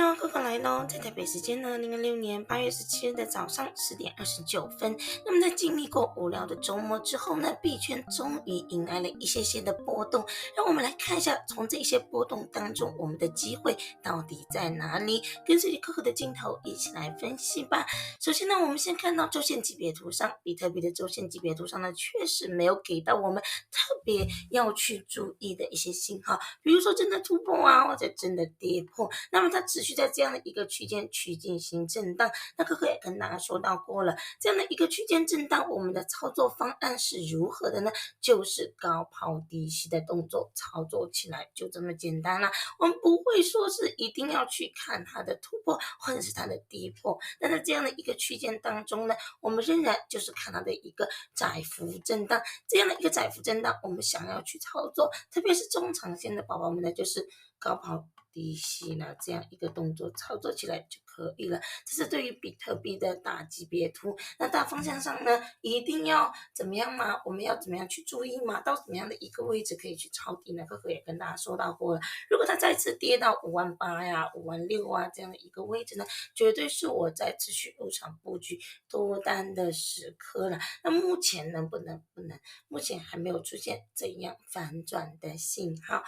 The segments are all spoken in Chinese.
喽，哥哥来喽！在台北时间呢，2006年8月17日的早上10点29分。那么在经历过无聊的周末之后呢，币圈终于迎来了一些的波动。让我们来看一下，从这些波动当中，我们的机会到底在哪里？跟随着哥哥的镜头一起来分析吧。首先呢，我们先看到周线级别图上，比特币的周线级别图上呢，确实没有给到我们特别要去注意的一些信号，比如说真的突破啊，或者真的跌破。那么它持续在这样的一个区间去进行震荡，那哥哥也跟大家说到过了，这样的一个区间震荡，我们的操作方案是如何的呢？就是高抛低吸的动作，操作起来就这么简单啦。我们不会说是一定要去看它的突破或者是它的跌破，但在这样的一个区间当中呢，我们仍然就是看它的一个窄幅震荡，这样的一个窄幅震荡，我们想要去操作，特别是中长线的宝宝们呢，就是高抛低吸呢这样一个动作操作起来就可以了。这是对于比特币的大级别图。那大方向上呢，一定要怎么样吗？我们要怎么样去注意吗？到什么样的一个位置可以去抄底呢？哥哥也跟大家说到过了，如果它再次跌到58000呀、56000啊这样的一个位置呢，绝对是我在持续入场布局多单的时刻了。那目前能不能？目前还没有出现怎样反转的信号。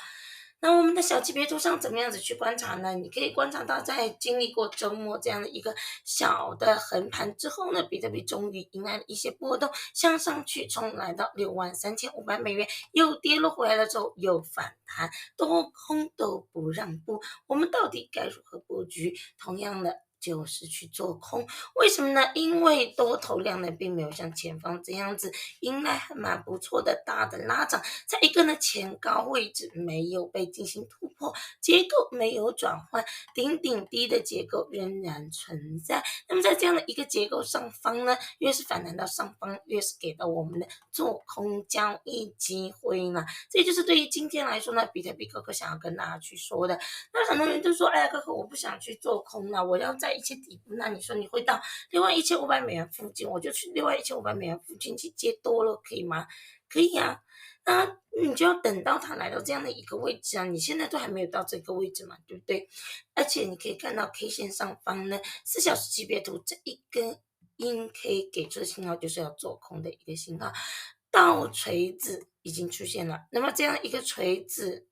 那我们的小级别图上怎么样子去观察呢？你可以观察到，在经历过周末这样的一个小的横盘之后呢，比特币终于迎来了一些波动，向上去冲来到$63,500，又跌落回来了之后又反弹，多空都不让步，我们到底该如何布局？同样的，就是去做空，为什么呢？因为多头量呢并没有像前方这样子迎来还蛮不错的大的拉涨，在一个呢前高位置没有被进行突破，结构没有转换，顶低的结构仍然存在。那么在这样的一个结构上方呢，越是反弹到上方，越是给到我们的做空交易机会呢。这就是对于今天来说呢，比特币哥哥想要跟大家去说的。那很多人就说，哎呀，哥哥，我不想去做空了，我要在一些底部。那你说你会到$61,500附近，我就去$61,500附近去接多了，可以吗？可以啊。那你就要等到它来到这样的一个位置啊，你现在都还没有到这个位置嘛，对不对？而且你可以看到 K 线上方呢，4小时级别图这一根阴 K 给出的信号就是要做空的一个信号，倒锤子已经出现了。那么这样一个锤子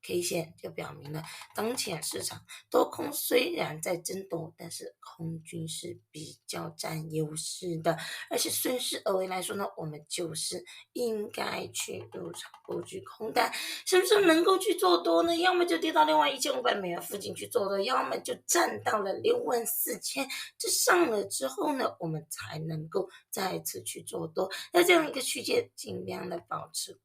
K 线就表明了，当前市场多空虽然在争夺，但是空军是比较占优势的，而且顺势而为来说呢，我们就是应该去入场布局空单，是不是能够去做多呢？要么就跌到$61,500附近去做多，要么就站到了64,000，这上了之后呢，我们才能够再次去做多。在这样一个区间，尽量的保持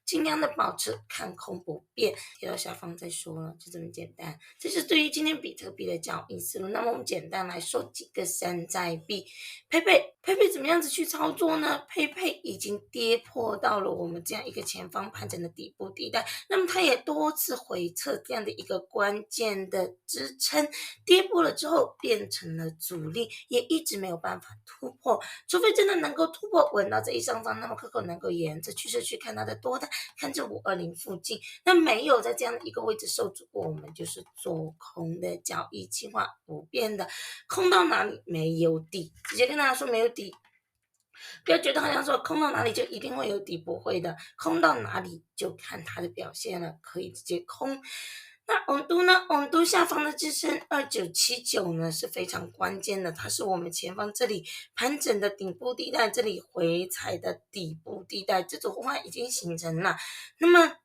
尽量的保持看空不变，跌到下方再说了，就这么简单。这是对于今天比特币的交易思路。那么我们简单来说几个山寨币，佩佩怎么样子去操作呢？佩佩已经跌破到了我们这样一个前方盘整的底部地带，那么它也多次回测这样的一个关键的支撑，跌破了之后变成了阻力，也一直没有办法突破，除非真的能够突破稳到这一上方，那么可能够沿着趋势去看它的多单，看这520附近，那没有在这样的一个位置受阻过，我们就是做空的交易计划不变的，空到哪里没有底，直接跟大家说没有底。不要觉得好像说空到哪里就一定会有底，不会的，空到哪里就看它的表现了，可以直接空。那翁都呢？翁都下方的支撑2979呢是非常关键的，它是我们前方这里盘整的顶部地带，这里回踩的底部地带，这种话已经形成了。那么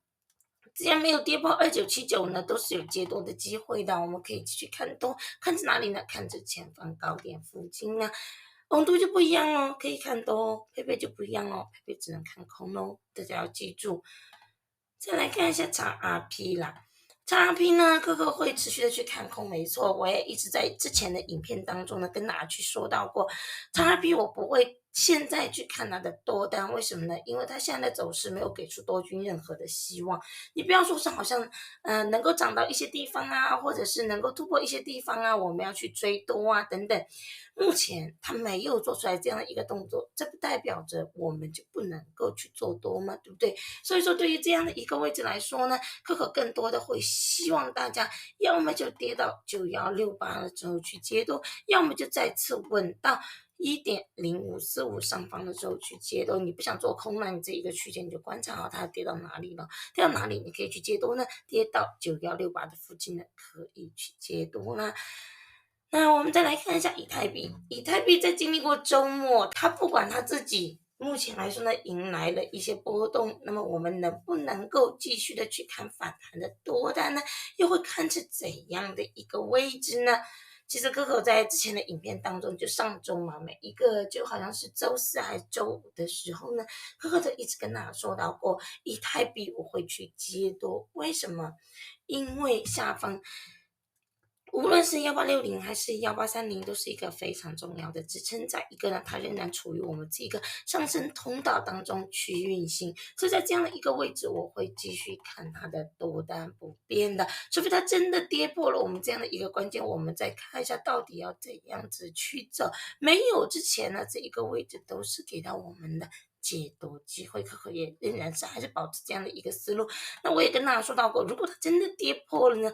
只要没有跌破2979呢，都是有接多的机会的。我们可以继续看多，看着哪里呢？看着前方高点附近呢。翁都就不一样哦，可以看多哦，佩佩就不一样哦，佩佩只能看空哦，大家要记住。再来看一下长 RP 啦。XRP 呢，哥哥会持续的去看空，没错，我也一直在之前的影片当中呢跟大家去说到过，XRP 我不会现在去看它的多单，为什么呢？因为它现在的走势没有给出多军任何的希望。你不要说是好像能够涨到一些地方啊，或者是能够突破一些地方啊，我们要去追多啊等等。目前它没有做出来这样的一个动作，这不代表着我们就不能够去做多吗？对不对？所以说对于这样的一个位置来说呢，可可更多的会希望大家要么就跌到9168了之后去接多，要么就再次稳到1.0545上方的时候去接多。你不想做空呢，你这一个区间你就观察好它跌到哪里了，跌到哪里你可以去接多呢？跌到9168的附近呢，可以去接多啦。那我们再来看一下以太币，以太币在经历过周末，它不管它自己目前来说呢，迎来了一些波动，那么我们能不能够继续的去看反弹的多单呢？又会看是怎样的一个位置呢？其实可可在之前的影片当中，就上周嘛，每一个就好像是周四还是周五的时候呢，可可都一直跟大家说到过，以太币我会去接多，为什么？因为下方无论是1860还是1830，都是一个非常重要的支撑，在一个呢，它仍然处于我们这个上升通道当中去运行，所以在这样的一个位置，我会继续看它的多单不变的，除非它真的跌破了我们这样的一个关键，我们再看一下到底要怎样子去走。没有之前呢，这一个位置都是给到我们的解多机会，可可也仍然是还是保持这样的一个思路。那我也跟大家说到过，如果它真的跌破了呢，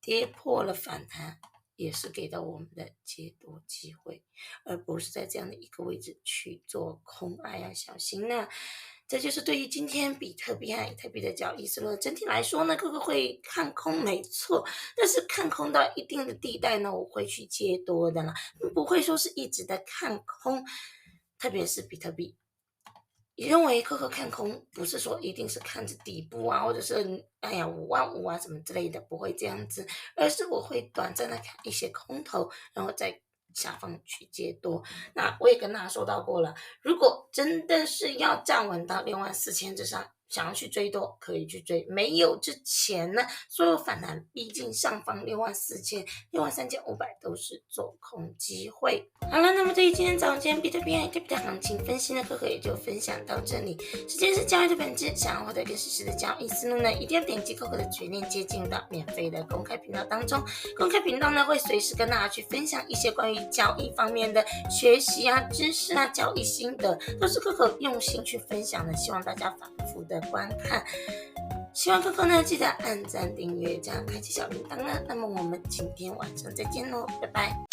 跌破了反弹，也是给到我们的解多机会，而不是在这样的一个位置去做空，要小心呢。这就是对于今天比特币和以太币的交易思路。整体来说呢，可可会看空没错，但是看空到一定的地带呢，我会去接多的啦，不会说是一直的看空，特别是比特币。你认为可可看空不是说一定是看着底部啊，或者是55000啊什么之类的，不会这样子，而是我会短暂的看一些空头，然后在下方去接多。那我也跟大家说到过了，如果真的是要站稳到64000之上，想要去追多可以去追，没有之前呢，所有反弹毕竟上方64000、63500都是做空机会。好了，那么对于今天早间比特币和以太币的行情分析呢，可可也就分享到这里。时间是交易的本质，想要获得更实时的交易思路呢，一定要点击可可的全链接进入到免费的公开频道当中。公开频道呢会随时跟大家去分享一些关于交易方面的学习啊、知识啊、交易心得，都是可可用心去分享的，希望大家反复的观看。希望可可呢记得按赞、订阅，这样开启小铃铛呢。那么我们今天晚上再见喽，拜拜。